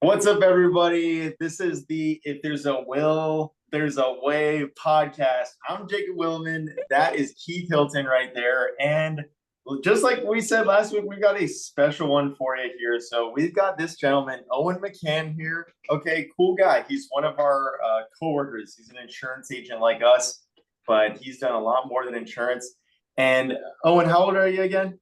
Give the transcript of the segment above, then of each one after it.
What's up, everybody? This is the If There's a Will, There's a Way podcast. I'm Jacob Willman. That is Keith Hilton right there. And just like we said last week, we've got a special one for you here. So we've got this gentleman, Owen McCann, here. Okay, cool guy. He's one of our coworkers. He's an insurance agent like us, but he's done a lot more than insurance. And Owen, how old are you again?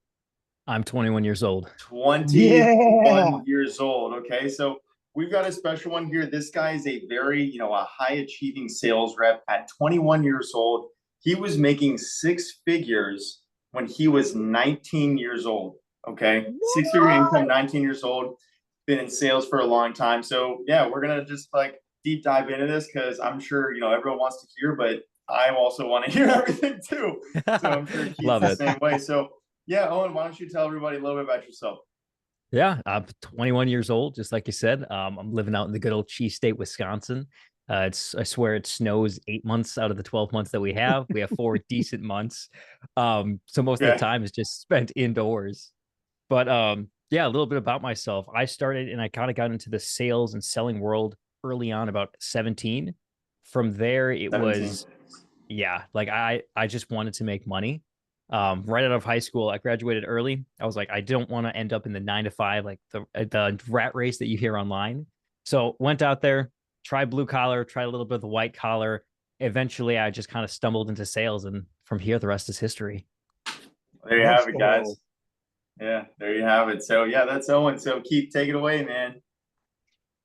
I'm 21 years old. 21 Yeah. years old. Okay. So we've got a special one here. This guy is a very, a high achieving sales rep at 21 years old. He was making six figures when he was 19 years old. Okay. Six-figure income, What? 19 years old, been in sales for a long time. So, yeah, we're going to just like deep dive into this because I'm sure, everyone wants to hear, but I also want to hear everything too. So I'm sure Keith's Love the it. same way. So, yeah, Owen, why don't you tell everybody a little bit about yourself? Yeah, I'm 21 years old, just like you said. I'm living out in the good old Cheese State, Wisconsin. I swear it snows 8 months out of the 12 months that we have. We have four decent months. So most of the Okay. time is just spent indoors. But yeah, a little bit about myself. I started and I kind of got into the sales and selling world early on, about 17. From there, it 17. was yeah, like I just wanted to make money. Right out of high school, I graduated early. I was like, I don't want to end up in the 9 to 5, like the rat race that you hear online. So went out there, tried blue collar, tried a little bit of the white collar. Eventually, I just kind of stumbled into sales, and from here, the rest is history. There you Let's have it, go. guys. Yeah, there you have it. So, yeah, that's Owen. So, Keith, take it away, man.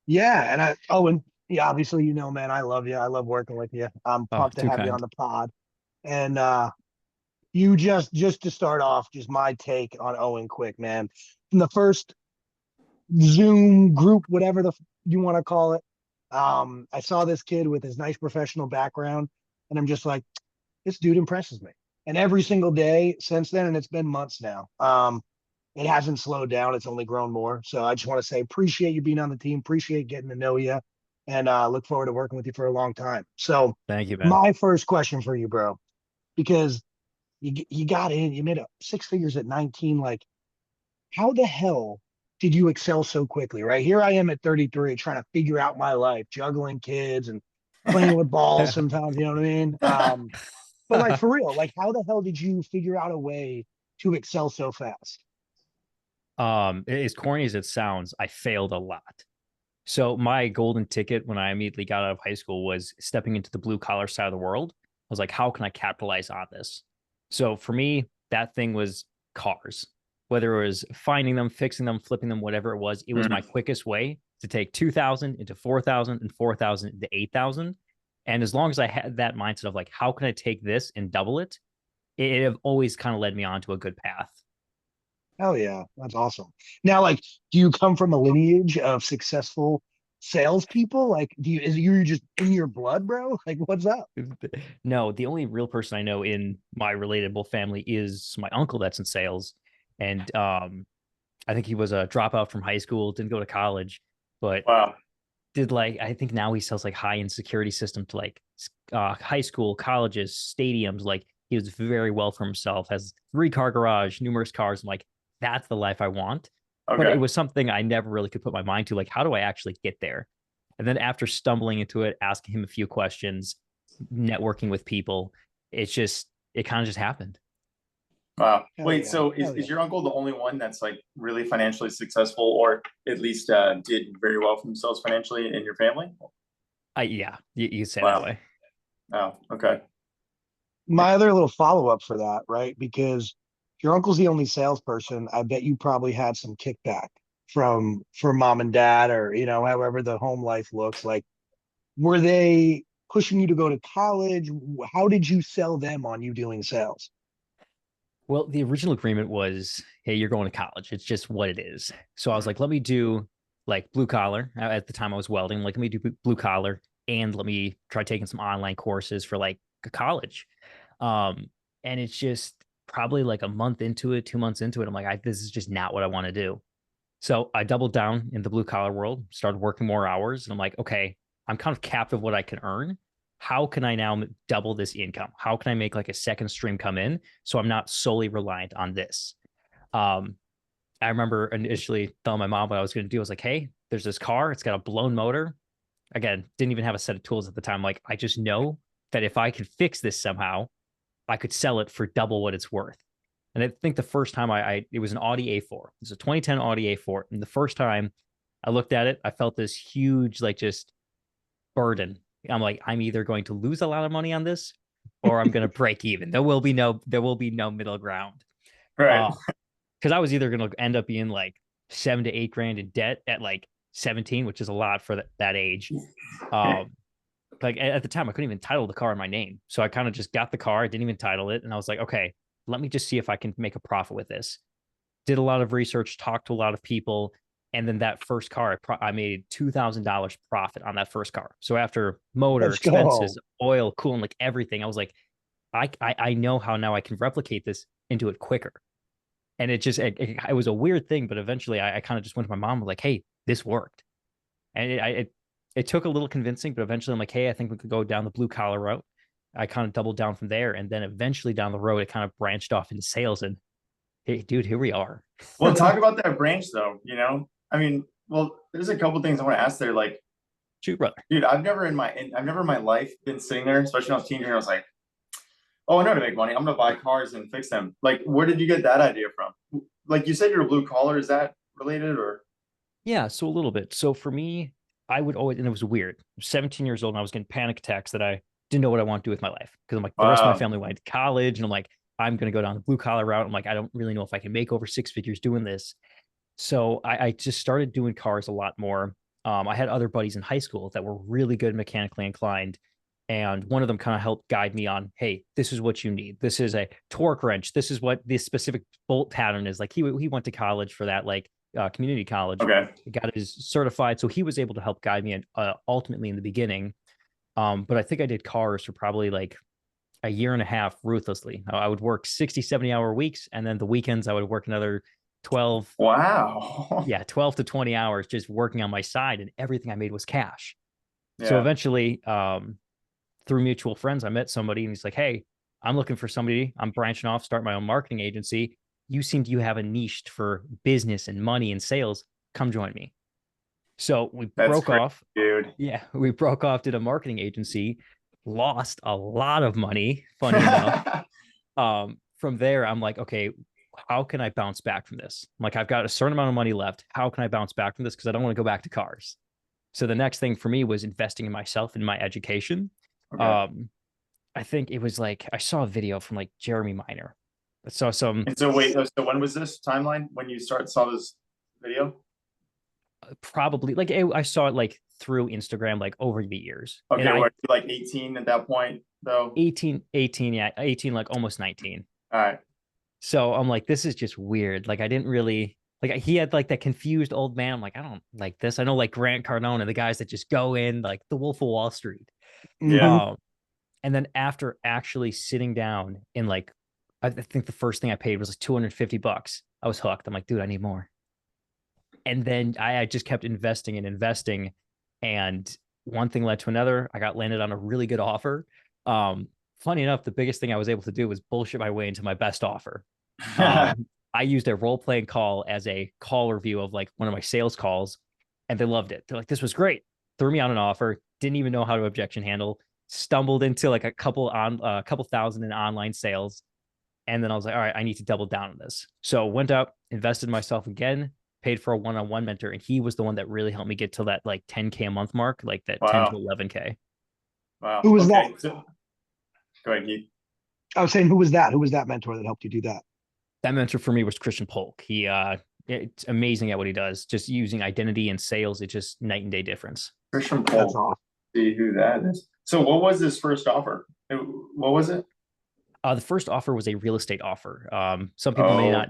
Yeah, and and yeah, obviously, man, I love you. I love working with you. I'm Oh, pumped to too have you on kind. the pod. And you just to start off, just my take on Owen quick, man. From the first Zoom group, whatever you want to call it, I saw this kid with his nice professional background, and I'm just like, this dude impresses me. And every single day since then, and it's been months now. It hasn't slowed down. It's only grown more. So I just want to say, appreciate you being on the team. Appreciate getting to know you, and look forward to working with you for a long time. So Thank you, man. my first question for you, bro, because you got in, you made up six figures at 19. Like, how the hell did you excel so quickly? Right here, I am at 33, trying to figure out my life, juggling kids and playing with balls sometimes. You know what I mean? But like for real, like how the hell did you figure out a way to excel so fast? As corny as it sounds, I failed a lot. So my golden ticket when I immediately got out of high school was stepping into the blue collar side of the world. I was like, how can I capitalize on this? So for me, that thing was cars. Whether it was finding them, fixing them, flipping them, whatever it was my Mhm. quickest way to take 2,000 into 4,000 and 4,000 into 8,000. And as long as I had that mindset of like, how can I take this and double it, it have always kind of led me on to a good path. Hell yeah, that's awesome. Now, like, do you come from a lineage of successful salespeople? Like, is you just in your blood, bro? Like, what's up? No, the only real person I know in my relatable family is my uncle that's in sales. And I think he was a dropout from high school, didn't go to college, but Wow. did like, I think now he sells like high end security system to like high school, colleges, stadiums. Like he was very well for himself, has 3 car garage, numerous cars. I'm like, that's the life I want. But it Okay. was something I never really could put my mind to. Like, how do I actually get there? And then after stumbling into it, asking him a few questions, networking with people, it kind of just happened. Wow. Hell Wait, yeah, so hell is yeah. your uncle the only one that's like really financially successful or at least did very well for themselves financially in your family? Yeah, you say that Wow. way. Oh, okay. My other little follow up for that, right? Because if your uncle's the only salesperson, I bet you probably had some kickback from mom and dad, or however the home life looks like. Were they pushing you to go to college? How did you sell them on you doing sales? Well, the original agreement was, hey, you're going to college. It's just what it is. So I was like, let me do like blue collar. At the time, I was welding. Like, let me do blue collar and let me try taking some online courses for like college. Um, and it's just probably like a month into it, 2 months into it. I'm like, this is just not what I want to do. So I doubled down in the blue collar world, started working more hours. And I'm like, okay, I'm kind of capped of what I can earn. How can I now double this income? How can I make like a second stream come in so I'm not solely reliant on this? Um, I remember initially telling my mom what I was going to do. I was like, hey, there's this car. It's got a blown motor. Again, didn't even have a set of tools at the time. Like, I just know that if I could fix this somehow, I could sell it for double what it's worth. And I think the first time it was an Audi A4. It was a 2010 Audi A4. And the first time I looked at it, I felt this huge, like, just burden. I'm like, I'm either going to lose a lot of money on this or I'm going to break even. There will be no middle ground. Right. Because I was either going to end up being like 7 to 8 grand in debt at like 17, which is a lot for that age. Like at the time, I couldn't even title the car in my name. So I kind of just got the car. I didn't even title it. And I was like, okay, let me just see if I can make a profit with this. Did a lot of research, talked to a lot of people. And then that first car, I made $2,000 profit on that first car. So after motor, Let's expenses, go. oil, coolant, like everything, I was like, I know how now I can replicate this into it quicker. And it was a weird thing, but eventually I kind of just went to my mom, like, hey, this worked. And it took a little convincing, but eventually I'm like, hey, I think we could go down the blue collar route. I kind of doubled down from there. And then eventually down the road, it kind of branched off into sales. And hey, dude, here we are. Well, talk about that branch though, I mean, well, there's a couple things I want to ask there. Like, Shoot, brother. dude, I've never in my life been sitting there, especially when I was a teenager, and I was like, oh, I know how to make money. I'm gonna buy cars and fix them. Like, where did you get that idea from? Like you said, you're a blue collar. Is that related or? Yeah, so a little bit. So for me, I would always, and it was weird. I was 17 years old and I was getting panic attacks that I didn't know what I want to do with my life. Because I'm like, the rest of my Wow. family went to college, and I'm like, I'm going to go down the blue collar route. I'm like, I don't really know if I can make over 6 figures doing this. So I just started doing cars a lot more. I had other buddies in high school that were really good mechanically inclined. And one of them kind of helped guide me on, hey, this is what you need. This is a torque wrench. This is what this specific bolt pattern is. Like he went to college for that, like community college. Okay. He got his certified. So he was able to help guide me ultimately in the beginning. But I think I did cars for probably like a year and a half ruthlessly. I would work 60, 70-hour weeks. And then the weekends, I would work another 12, Wow. yeah, 12 to 20 hours just working on my side. And everything I made was cash. So Yeah. eventually, through mutual friends, I met somebody and he's like, hey, I'm looking for somebody. I'm branching off, start my own marketing agency. You seem to have a niche for business and money and sales. Come join me. So we That's broke crazy, off. dude. Yeah, we broke off, did a marketing agency, lost a lot of money, funny enough. From there, I'm like, okay, how can I bounce back from this? I'm like, I've got a certain amount of money left. How can I bounce back from this? Because I don't want to go back to cars. So the next thing for me was investing in myself and my education. Okay. I think it was like I saw a video from like Jeremy Miner. I saw some And so wait, so when was this timeline when you saw this video? probably like I saw it like through Instagram like over the years. Okay, And I what, like 18 at that point though? 18, yeah, 18, like almost 19. All right. So I'm like, this is just weird. Like I didn't really like he had like that confused old man. I'm like, I don't like this. I know like Grant Cardone and the guys that just go in like the Wolf of Wall Street. Yeah. Mhm. And then after actually sitting down in like, I think the first thing I paid was like $250. I was hooked. I'm like, dude, I need more. And then I just kept investing and investing. And one thing led to another. I got landed on a really good offer. Funny enough, the biggest thing I was able to do was bullshit my way into my best offer. I used a role playing call as a call review of like one of my sales calls, and they loved it. They're like, this was great. Threw me on an offer. Didn't even know how to objection handle. Stumbled into like a couple thousand in online sales. And then I was like, all right, I need to double down on this. So went up, invested in myself again, paid for a one-on-one mentor. And he was the one that really helped me get to that like 10K a month mark, like that 10 to Wow. 11K. Wow. Who was that? Okay. So, go ahead, Keith. I was saying, who was that? Who was that mentor that helped you do that? That mentor for me was Christian Polk. It's amazing at what he does. Just using identity and sales, it's just night and day difference. Christian That's Paul. awesome. See who that is. So what was this first offer? What was it? The first offer was a real estate offer. Some people may Oh, not,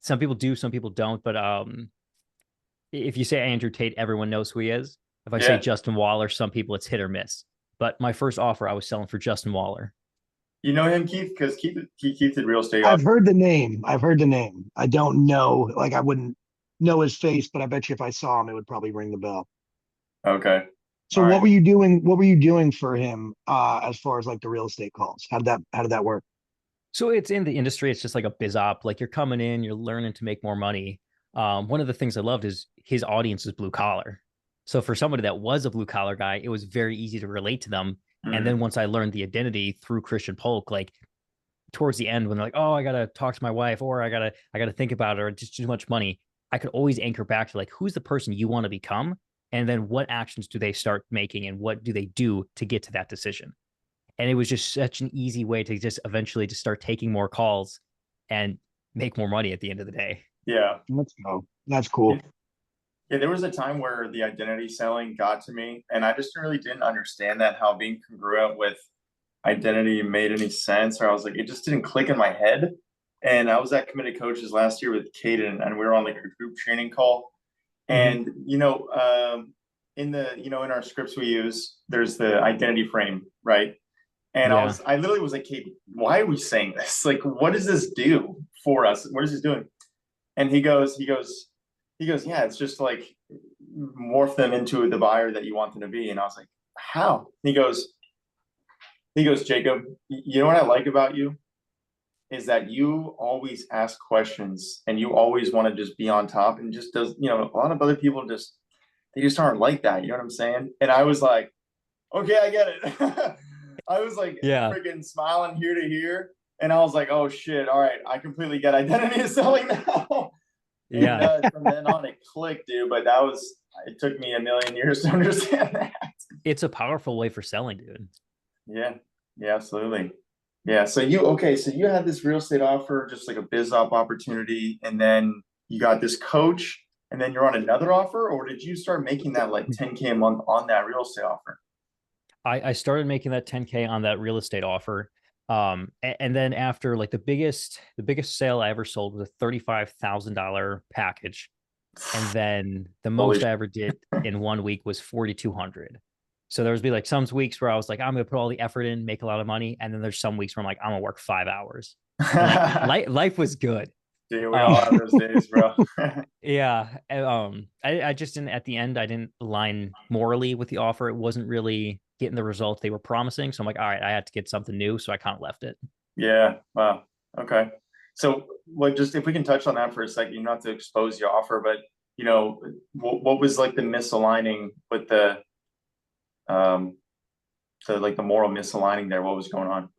some people do, some people don't. But if you say Andrew Tate, everyone knows who he is. If I say yeah. Justin Waller, some people it's hit or miss. But my first offer, I was selling for Justin Waller. You know him, Keith? Because Keith did real estate. I've heard the name. I've heard the name. I don't know. Like I wouldn't know his face, but I bet you if I saw him, it would probably ring the bell. Okay. So All what right. were you doing? What were you doing for him as far as like the real estate calls? How did that work? So it's in the industry. It's just like a biz op. Like you're coming in, you're learning to make more money. One of the things I loved is his audience is blue collar. So for somebody that was a blue collar guy, it was very easy to relate to them. And then once I learned the identity through Christian Polk, like towards the end when they're like, oh, I gotta talk to my wife, or I gotta think about it, or just too much money, I could always anchor back to like, who's the person you want to become? And then what actions do they start making and what do they do to get to that decision? And it was just such an easy way to just eventually just start taking more calls and make more money at the end of the day. Yeah. Let's go. That's cool. Yeah, there was a time where the identity selling got to me, and I just really didn't understand that, how being congruent with identity made any sense, or I was like, it just didn't click in my head. And I was at Committed Coaches last year with Caden, and we were on like a group training call. And in the in our scripts we use, there's the identity frame, right? And Yeah. I literally was like, Kate, why are we saying this? Like, what does this do for us? What is this doing? And he goes, yeah, it's just like morph them into the buyer that you want them to be. And I was like, how? He goes, Jacob, you know what I like about you is that you always ask questions and you always want to just be on top, and just does, a lot of other people they just aren't like that. You know what I'm saying? And I was like, okay, I get it. I was like, freaking smiling here to here. And I was like, oh shit. All right. I completely get identity is selling now. Yeah. And from then on it clicked, dude. But it took me a million years to understand that. It's a powerful way for selling, dude. Yeah. Yeah, absolutely. Yeah. So you had this real estate offer, just like a biz op opportunity. And then you got this coach, and then you're on another offer, or did you start making that like 10K a month on that real estate offer? I started making that 10K on that real estate offer. And then after like the biggest sale I ever sold was a $35,000 package. And then the most I ever did in 1 week was 4,200. So there was be like some weeks where I was like, I'm gonna put all the effort in, make a lot of money. And then there's some weeks where I'm like, I'm gonna work 5 hours. And, like life was good. Dude, we all have those days, bro. Yeah. I just didn't, at the end, I didn't align morally with the offer. It wasn't really getting the results they were promising. So I'm like, all right, I had to get something new. So I kind of left it. Yeah. Wow. Okay. So like, just if we can touch on that for a second, not to expose your offer, but what was like the misaligning with the like the moral misaligning there? What was going on?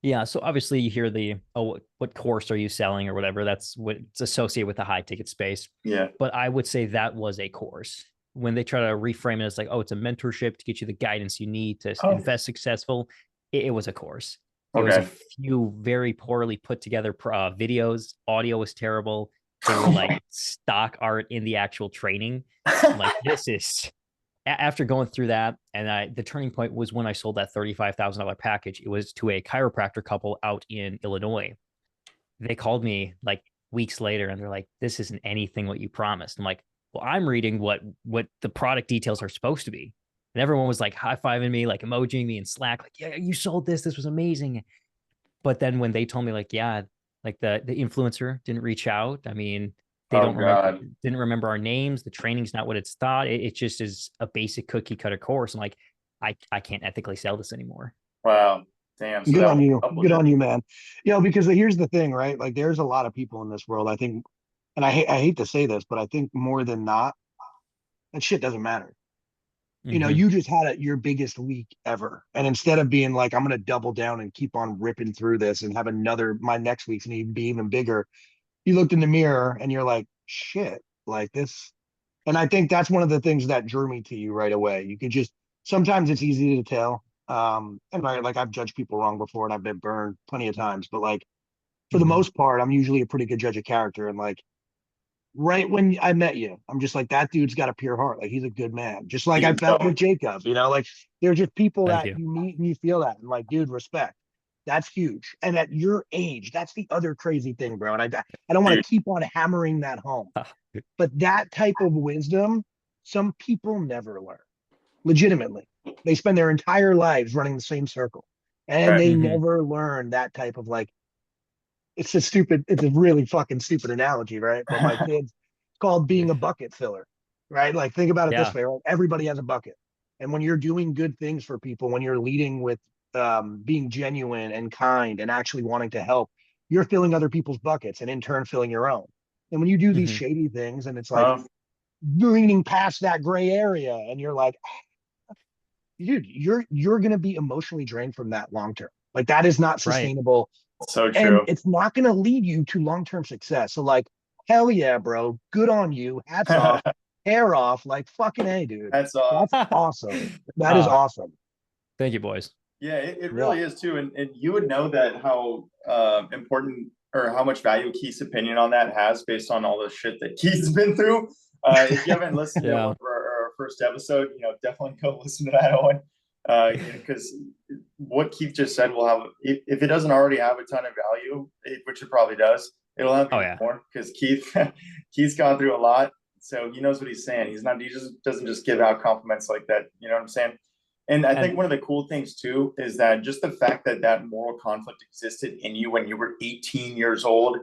Yeah. So obviously you hear what course are you selling or whatever? That's what's associated with the high ticket space. Yeah. But I would say that was a course. When they try to reframe it as like, oh, it's a mentorship to get you the guidance you need to invest successful, it was a course. It was a few very poorly put together videos. Audio was terrible. They were like stock art in the actual training. Like this is after going through that, and the turning point was when I sold that $35,000 package. It was to a chiropractor couple out in Illinois. They called me like weeks later, and they're like, "This isn't anything what you promised." I'm like, "Well, I'm reading what the product details are supposed to be," and everyone was like high-fiving me, like emojiing me in Slack, like, "Yeah, you sold this. This was amazing." But then when they told me, like, yeah, like the influencer didn't reach out. I mean, they didn't remember our names. The training's not what it's thought. It just is a basic cookie cutter course. I'm like, I can't ethically sell this anymore. Wow. Damn. So good on you. Good on you, man. Because here's the thing, right? Like there's a lot of people in this world, I think, and I hate to say this, but I think more than not, that shit doesn't matter. You just had your biggest week ever. And instead of being like, I'm going to double down and keep on ripping through this and have my next week's going to be even bigger, you looked in the mirror and you're like, shit, like this. And I think that's one of the things that drew me to you right away. You could sometimes it's easy to tell. And like I've judged people wrong before and I've been burned plenty of times, but like for the most part, I'm usually a pretty good judge of character. And like, right when I met you, I'm just like, that dude's got a pure heart. Like he's a good man. Just like I felt with Jacob, like they're just people that you meet and you feel that. And like, dude, respect. That's huge. And at your age, that's the other crazy thing, bro. And I don't want to keep on hammering that home. But that type of wisdom, some people never learn. Legitimately. They spend their entire lives running the same circle. And they never learn that type of like, it's a really fucking stupid analogy, right? But my kids, it's called being a bucket filler, right? Like think about it this way, right? Everybody has a bucket. And when you're doing good things for people, when you're leading with being genuine and kind and actually wanting to help, you're filling other people's buckets and in turn filling your own. And when you do these Mhm. shady things and it's like leaning past that gray area and you're like, dude, you're gonna be emotionally drained from that long term. Like that is not Right. sustainable. So And true. it's not gonna lead you to long-term success. So like, hell yeah, bro. Good on you. Hats off, hair off, like fucking A, dude. That's off. That's awesome. That is Oh, awesome. thank you, boys. Yeah, it Yeah. really is too. And you would know that how important or how much value Keith's opinion on that has based on all the shit that Keith's been through. If you haven't listened to Yeah. our first episode, definitely go listen to that, Owen. Because what Keith just said will have, if it doesn't already have a ton of value, which it probably does, it'll have Oh, even yeah. more because Keith's gone through a lot. So he knows what he's saying. He just doesn't just give out compliments like that. You know what I'm saying? And I think one of the cool things too is that just the fact that that moral conflict existed in you when you were 18 years old,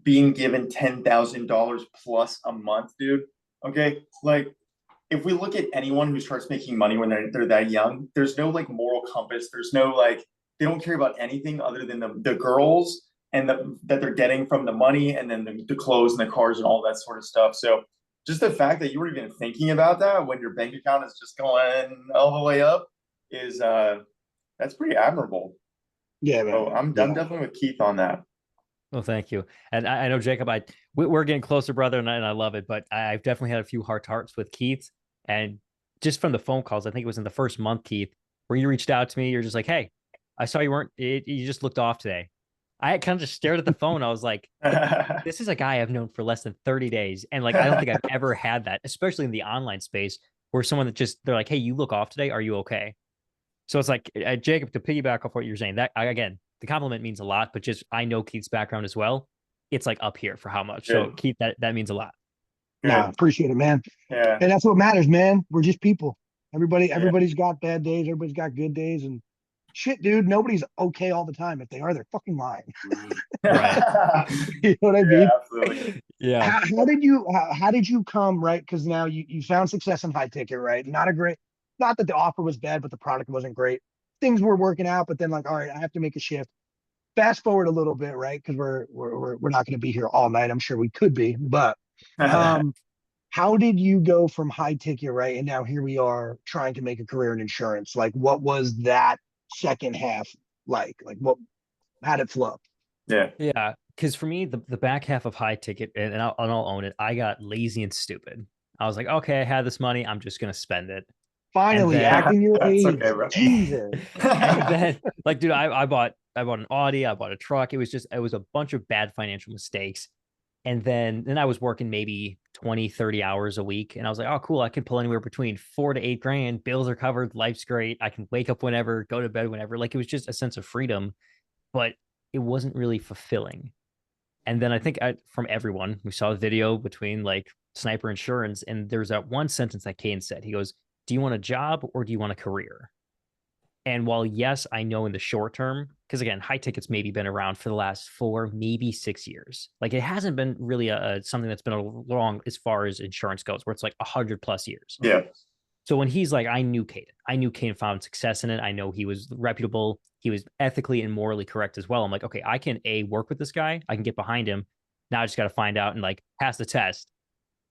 being given $10,000 plus a month, dude. Okay, like if we look at anyone who starts making money when they're that young, there's no like moral compass. There's no like they don't care about anything other than the girls and that they're getting from the money and then the clothes and the cars and all that sort of stuff. So just the fact that you were even thinking about that when your bank account is just going all the way up is that's pretty admirable. Yeah, So man. I'm Yeah. definitely with Keith on that. Well, thank you. And I know Jacob, we're getting closer, brother, and I love it. But I've definitely had a few heart to hearts with Keith, and just from the phone calls, I think it was in the first month, Keith, where you reached out to me. You're just like, "Hey, I saw you weren't. You just looked off today." I kind of just stared at the phone. I was like, "This is a guy I've known for less than 30 days, and like I don't think I've ever had that, especially in the online space, where someone that just they're like, "Hey, you look off today. Are you okay?" So it's like, Jacob, to piggyback off what you're saying, that again, the compliment means a lot, but just I know Keith's background as well. It's like up here for how much. So Good. Keith, that means a lot. Nah, Good. appreciate it, man. Yeah. And that's what matters, man. We're just people. Yeah. Everybody's got bad days, everybody's got good days, and shit, dude, nobody's okay all the time. If they are, they're fucking lying. Right. You know what I Yeah, mean? absolutely. Yeah. How did you come, right? Because now you found success in high ticket, right? Not that the offer was bad, but the product wasn't great. Things were working out, but then like, all right, I have to make a shift. Fast forward a little bit, right? Because we're not going to be here all night. I'm sure we could be, but um, how did you go from high ticket, right? And now here we are trying to make a career in insurance. Like, what was that second half like? Like, how did it flow? Yeah. Yeah. Because for me, the back half of high ticket, and I'll own it, I got lazy and stupid. I was like, okay, I had this money. I'm just going to spend it. And Finally, then, acting your That's okay, age. bro. Jesus. and then like, dude, I bought an Audi, I bought a truck. It was a bunch of bad financial mistakes. And then I was working maybe 20, 30 hours a week. And I was like, oh, cool. I can pull anywhere between 4 to 8 grand. Bills are covered. Life's great. I can wake up whenever, go to bed whenever. Like it was just a sense of freedom, but it wasn't really fulfilling. And then I think from everyone, we saw a video between like Sniper Insurance, and there's that one sentence that Kane said. He goes, do you want a job or do you want a career? And while yes, I know in the short term, because again, high tickets maybe been around for the last 4, maybe 6 years. Like it hasn't been really something that's been long as far as insurance goes, where it's like 100 plus years. Yeah. So when he's like, I knew Kane found success in it. I know he was reputable. He was ethically and morally correct as well. I'm like, okay, I can work with this guy. I can get behind him. Now I just got to find out and like pass the test.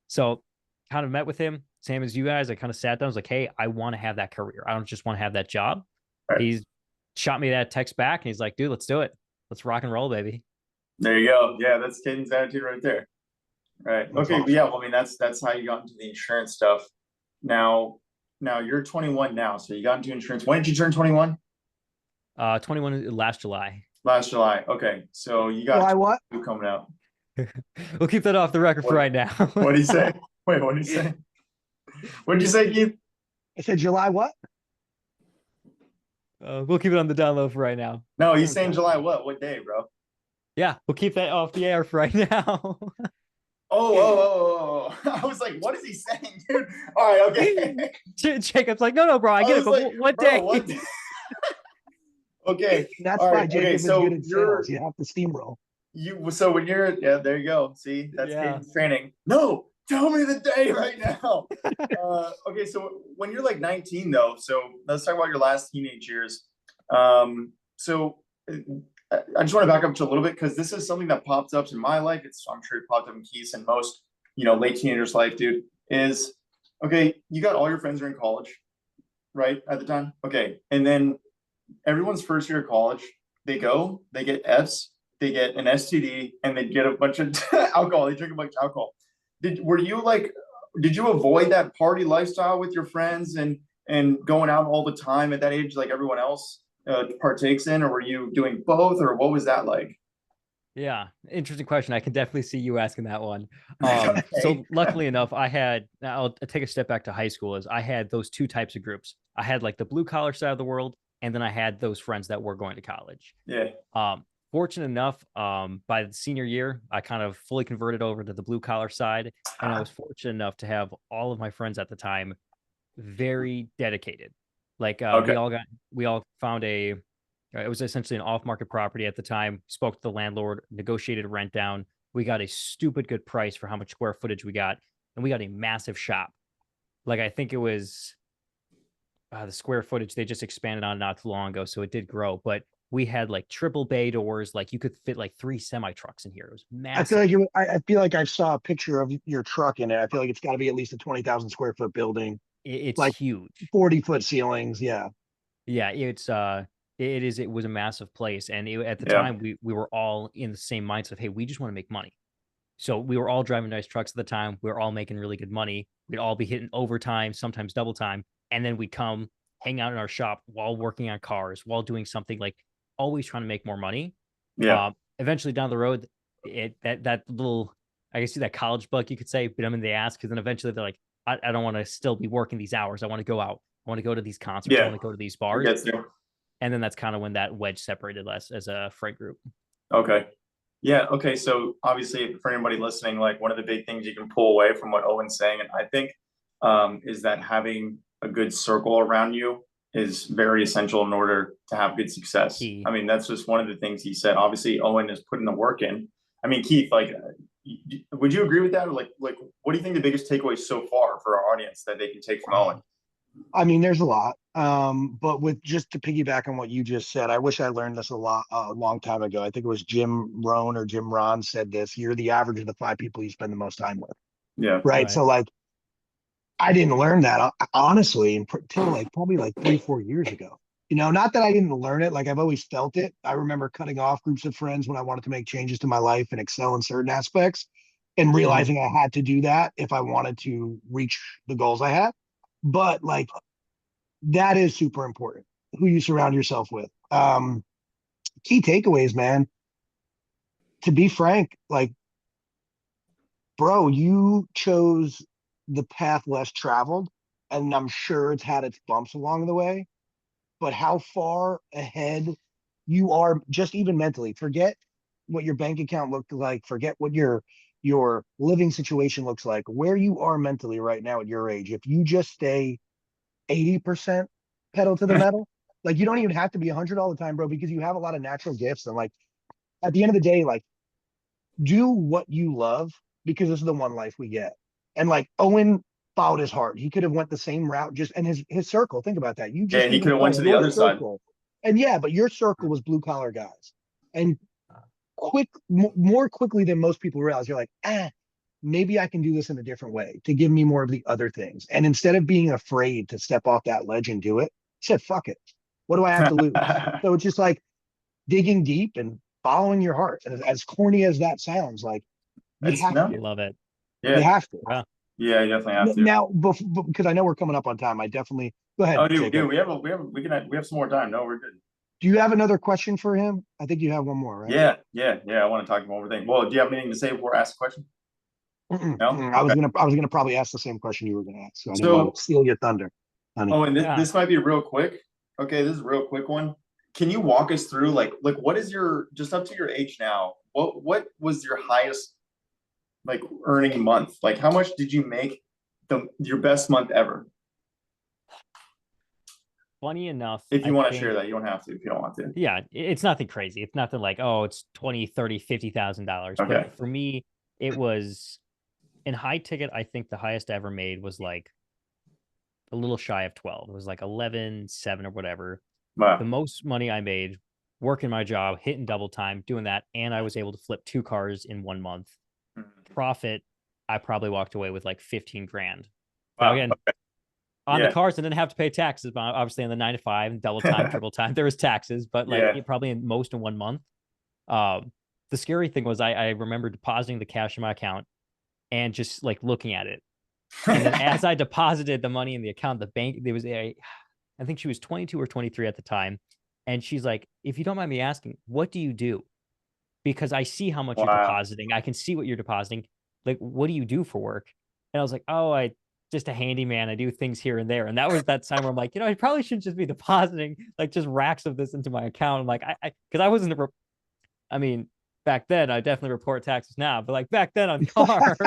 So kind of met with him, same as you guys. I kind of sat down. I was like, hey, I want to have that career. I don't just want to have that job. Right. He's shot me that text back and he's like, dude, let's do it. Let's rock and roll, baby. There you go. Yeah, that's Caden's attitude right there. Right. That's Okay. awesome. Yeah. Well, I mean, that's how you got into the insurance stuff. Now you're 21 now, so you got into insurance. When did you turn 21? 21 last July. Last July. Okay, so you got July what? two coming out. We'll keep that off the record for right now. What did he say? Wait, what did he say? What did you say, Keith? I said July what? We'll keep it on the down low for right now. No, he's saying July what? What day, bro? Yeah, we'll keep that off the air for right now. Oh. I was like, what is he saying, dude? All right, okay. Jacob's like, no, bro, I get it, but like, what bro, day? what day? Okay. That's all why right, Jacob okay, is so good at sales. You have to steamroll. So when you're there you go. See, that's Caden's training. No, tell me the day right now. Okay, so when you're like 19 though, so let's talk about your last teenage years. So I just want to back up to a little bit because this is something that pops up in my life. I'm sure it popped up in Keith's and most, late teenagers' life, dude, is okay, you got all your friends are in college, right? At the time. Okay. And then everyone's first year of college, they get Fs, they get an STD, and they get a bunch of alcohol. They drink a bunch of alcohol. Did you avoid that party lifestyle with your friends and going out all the time at that age like everyone else partakes in, or were you doing both, or what was that like? Yeah, interesting question. I can definitely see you asking that one. Okay. So luckily enough, I'll take a step back to high school. Is I had those two types of groups. I had like the blue collar side of the world, and then I had those friends that were going to college. Yeah. Fortunate enough, by the senior year, I kind of fully converted over to the blue collar side, and I was fortunate enough to have all of my friends at the time very dedicated. Like Okay. we all found it was essentially an off-market property at the time. Spoke to the landlord, negotiated rent down. We got a stupid good price for how much square footage we got, and we got a massive shop. Like I think it was the square footage they just expanded on not too long ago, so it did grow. But we had like triple bay doors, like you could fit like 3 semi trucks in here. It was I feel massive. like I feel like I saw a picture of your truck in it. I feel like it's got to be at least a 20,000 square foot building, It's like huge. 40-foot ceilings. Yeah. Yeah, it was a massive place, and at the Yeah. time we were all in the same mindset of, hey, we just want to make money. So we were all driving nice trucks at the time. We were all making really good money. We'd all be hitting overtime, sometimes double time, and then we'd come hang out in our shop while working on cars, while doing something, like always trying to make more money. Yeah. Eventually down the road, that little, I guess, see that college bug, you could say, bit them in the ass, because then eventually they're like, I don't want to still be working these hours. I want to go out. I want to go to these concerts. I Yeah. want to go to these It bars. gets you. And then that's kind of when that wedge separated us as a friend group. Okay. Yeah. Okay. So obviously, for anybody listening, like one of the big things you can pull away from what Owen's saying, and I think, is that having a good circle around you is very essential in order to have good success. Key. I mean, that's just one of the things he said. Obviously, Owen is putting the work in. I mean, Keith, like, would you agree with that? Or like, what do you think the biggest takeaway so far for our audience that they can take from Owen? I mean, there's a lot. But with just to piggyback on what you just said, I wish I learned this a long time ago. I think it was Jim Rohn or Jim Ron said this. You're the average of the 5 people you spend the most time with. Yeah. Right. Right. So like I didn't learn that honestly until like probably like 3-4 years ago. Not that I didn't learn it, like I've always felt it. I remember cutting off groups of friends when I wanted to make changes to my life and excel in certain aspects, and realizing I had to do that if I wanted to reach the goals I had. But like that is super important, who you surround yourself with. Key takeaways, man. To be frank, like, bro, you chose the path less traveled, and I'm sure it's had its bumps along the way. But how far ahead you are, just even mentally, forget what your bank account looked like, forget what your living situation looks like, where you are mentally right now at your age. If you just stay 80% pedal to the metal, like you don't even have to be 100 all the time, bro, because you have a lot of natural gifts. And like at the end of the day, like do what you love, because this is the one life we get. And like Owen followed his heart. He could have went the same route, just, and his circle. Think about that. You Yeah. just And he even could have went said to the your other side. circle. And yeah, but your circle was blue collar guys. And more quickly than most people realize, you're like, maybe I can do this in a different way to give me more of the other things. And instead of being afraid to step off that ledge and do it, said, fuck it. What do I have to lose? So it's just like digging deep and following your heart. And as corny as that sounds, like you It's have no. to. Love it. You Yeah. have to. Yeah. Yeah. You definitely have to. Now, because I know we're coming up on time, I definitely go ahead. Oh, dude, Jacob. we have some more time. No, we're good. Do you have another question for him? I think you have one more, right? Yeah. I want to talk about one more thing. Well, do you have anything to say before I ask a question? No? I was Okay. gonna probably ask the same question you were gonna ask, so I didn't want So, to steal your thunder, honey. oh, and Yeah. this might be real quick. Okay, this is a real quick one. Can you walk us through like what is your, just up to your age now? What was your highest like earning month? Like how much did you make your best month ever? Funny enough, If you I want to share think, that, you don't have to if you don't want to. yeah, it's nothing crazy. It's nothing like, oh, it's 20, 30, $50,000. Okay. But for me, it was in high ticket. I think the highest I ever made was like a little shy of 12. It was like 11.7 or whatever. The Wow. most money I made working my job, hitting double time, doing that. And I was able to flip 2 cars in 1 month. Profit, I probably walked away with like 15 grand. Now, Wow. again, Okay. on Yeah. the cars, I didn't have to pay taxes, but obviously on the 9 to 5, double time, triple time, there was taxes, but like Yeah. probably in most in 1 month. The scary thing was I remember depositing the cash in my account and just like looking at it. And then as I deposited the money in the account, the bank, there was I think she was 22 or 23 at the time. And she's like, if you don't mind me asking, what do you do? Because I see how much you're Wow. depositing. I can see what you're depositing. Like, what do you do for work? And I was like, oh, I just a handyman. I do things here and there. And that was that time where I'm like, I probably shouldn't just be depositing like just racks of this into my account. I'm like, because I wasn't, I mean, back then I definitely report taxes now, but like back then on cars,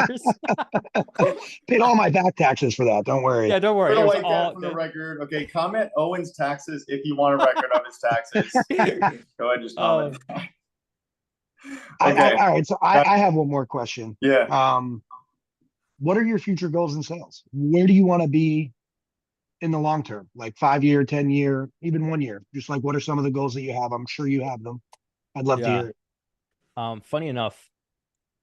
Paid all my back taxes for that. Don't worry. yeah, don't worry. Gonna It was like all that from the good. record. Okay, comment Owen's taxes if you want a record of his taxes. Go ahead, just comment. Okay. All right. So I have one more question. Yeah. What are your future goals in sales? Where do you want to be in the long term? Like 5-year, 10-year, even 1 year? Just like what are some of the goals that you have? I'm sure you have them. I'd love to Yeah. hear it. Funny enough,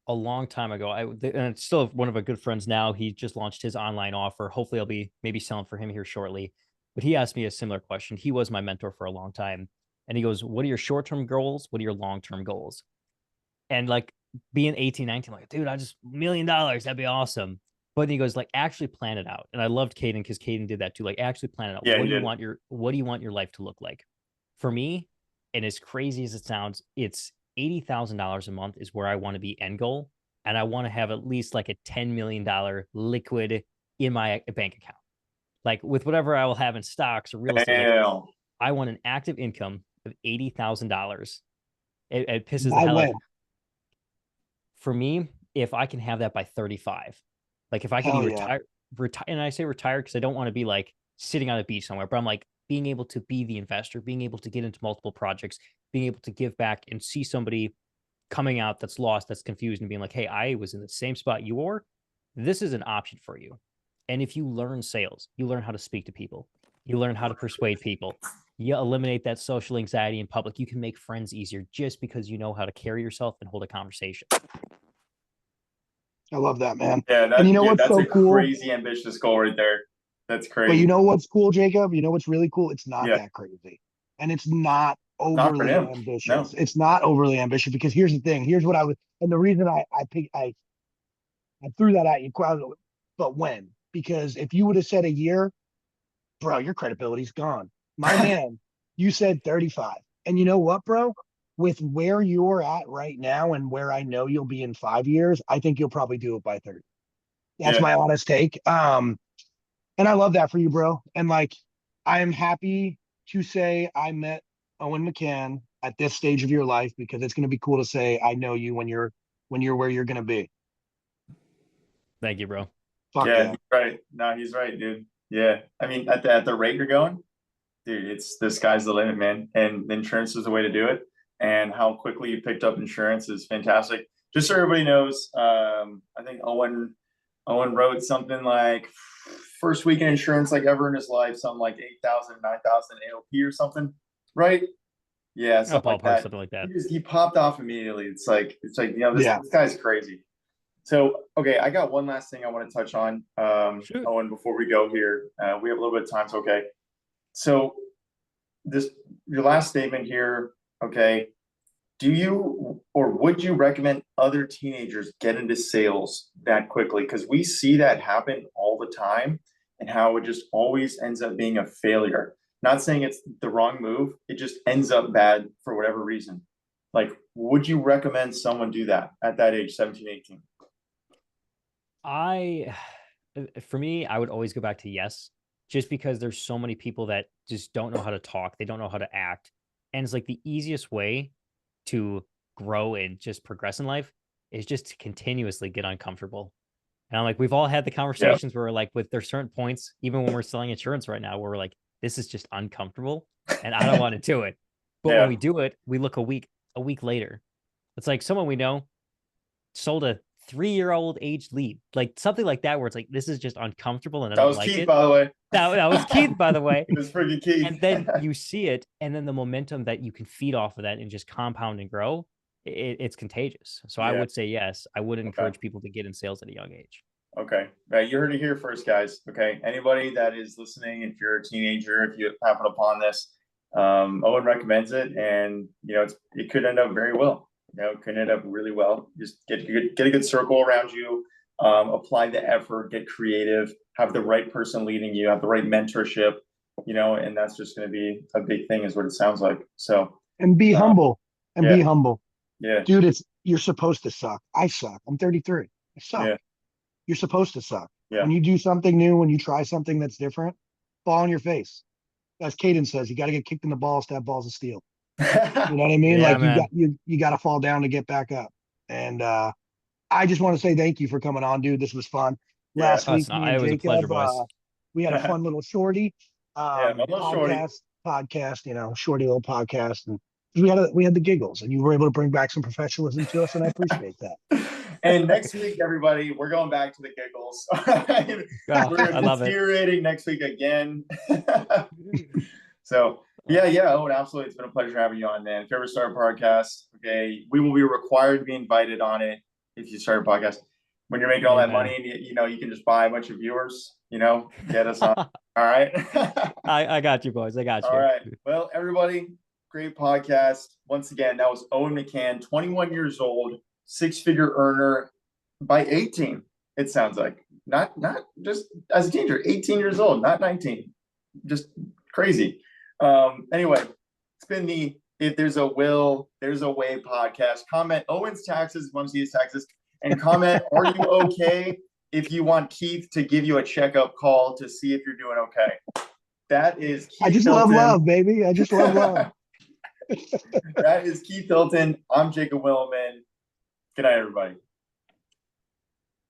a long time ago, and it's still one of my good friends now. He just launched his online offer. Hopefully, I'll be maybe selling for him here shortly. But he asked me a similar question. He was my mentor for a long time. And he goes, what are your short-term goals? What are your long-term goals? And like being 18, 19, like, dude, I just $1 million. That'd be awesome. But then he goes, like, actually plan it out. And I loved Caden because Caden did that too. Like, actually plan it out. Yeah, What he do you did. want your life to look like? For me, and as crazy as it sounds, it's $80,000 a month is where I want to be end goal. And I want to have at least like a $10 million liquid in my bank account. Like with whatever I will have in stocks or real estate, like Damn. I want an active income of $80,000. It pisses the By hell out. when? For me, if I can have that by 35, like if I can be Hell yeah. retire, and I say retire because I don't want to be like sitting on a beach somewhere, but I'm like being able to be the investor, being able to get into multiple projects, being able to give back and see somebody coming out that's lost, that's confused, and being like, hey, I was in the same spot you were. This is an option for you. And if you learn sales, you learn how to speak to people, you learn how to persuade people, you eliminate that social anxiety in public. You can make friends easier just because you know how to carry yourself and hold a conversation. I love that, man. Yeah, And you know what's that's so a cool? crazy ambitious goal right there. That's But crazy. you know what's cool, Jacob? You know what's really cool? It's not Yeah. that crazy. And it's not Not for overly him. ambitious. No. It's not overly ambitious because here's the thing. Here's what I was, and the reason I threw that at you. But when? Because if you would have said a year, bro, your credibility's gone. My man, you said 35. And you know what, bro? With where you're at right now and where I know you'll be in 5 years, I think you'll probably do it by 30. That's Yeah. my honest take. And I love that for you, bro. And like, I am happy to say I met Owen McCann at this stage of your life because it's going to be cool to say I know you when you're where you're going to be. Thank you, bro. Fuck Yeah, yeah. he's right. No, he's right, dude. Yeah. I mean, at the rate you're going, dude, it's the sky's the limit, man. And insurance is the way to do it. And how quickly you picked up insurance is fantastic. Just so everybody knows, I think Owen wrote something like first week in insurance like ever in his life, something like 8,000, 9,000 AOP or something, right? Yeah, something like that. Something like that. He popped off immediately. It's like this guy's crazy. So okay, I got one last thing I want to touch on, Owen, before we go here. We have a little bit of time, so okay. So your last statement here, okay. Do you or would you recommend other teenagers get into sales that quickly? Because we see that happen all the time and how it just always ends up being a failure. Not saying it's the wrong move, it just ends up bad for whatever reason. Like, would you recommend someone do that at that age, 17, 18? For me, I would always go back to yes, just because there's so many people that just don't know how to talk. They don't know how to act. And it's like the easiest way to grow and just progress in life is just to continuously get uncomfortable. And I'm like, we've all had the conversations where we're like, with there's certain points, even when we're selling insurance right now, where we're like, this is just uncomfortable and I don't want to do it. But when we do it, we look a week later. It's like someone we know sold a 3-year-old age lead, like something like that, where it's like, this is just uncomfortable and I That don't was like Keith, it. by the way. That was Keith, by the way. It was freaking Keith. And then you see it, and then the momentum that you can feed off of that and just compound and grow, it's contagious. So I Yeah. would say yes, I would Okay. encourage people to get in sales at a young age. Okay. Right. You heard it here first, guys. Okay. Anybody that is listening, if you're a teenager, if you happen upon this, Owen recommends it, and it could end up very well. It could end up really well. Just get a good circle around you, apply the effort, get creative, have the right person leading you, have the right mentorship, and that's just going to be a big thing, is what it sounds like. So, And be humble. And be humble. Yeah. Dude, you're supposed to suck. I suck. I'm 33. I suck. Yeah. You're supposed to suck. Yeah. When you do something new, when you try something that's different, fall on your face. As Caden says, you got to get kicked in the balls to have balls of steel. You know what I mean? Yeah, like man. you got to fall down to get back up. And I just want to say thank you for coming on, dude. This was fun. Last week, me and it was a pleasure, Jacob, boys. we had a fun little shorty my little shorty. podcast, shorty little podcast, and we had the giggles, and you were able to bring back some professionalism to us, and I appreciate that. And next week, everybody, we're going back to the giggles. We're I love it. deteriorating next week again. So yeah. Oh, absolutely. It's been a pleasure having you on, man. If you ever start a podcast, okay, we will be required to be invited on it. If you start a podcast, when you're making all that money, and you can just buy a bunch of viewers, get us on. All right. I got you, boys. I got you. All right. Well, everybody, great podcast. Once again, that was Owen McCann, 21 years old, 6-figure earner by 18. It sounds like not just as a teenager, 18 years old, not 19. Just crazy. Anyway, it's been the If There's a Will, There's a Way podcast. Comment Owen's taxes, want to see his taxes, and comment, are you okay, if you want Keith to give you a checkup call to see if you're doing okay. That is Keith I just Hilton. love baby. I just love love. That is Keith Hilton. I'm Jacob Willman. Good night, everybody.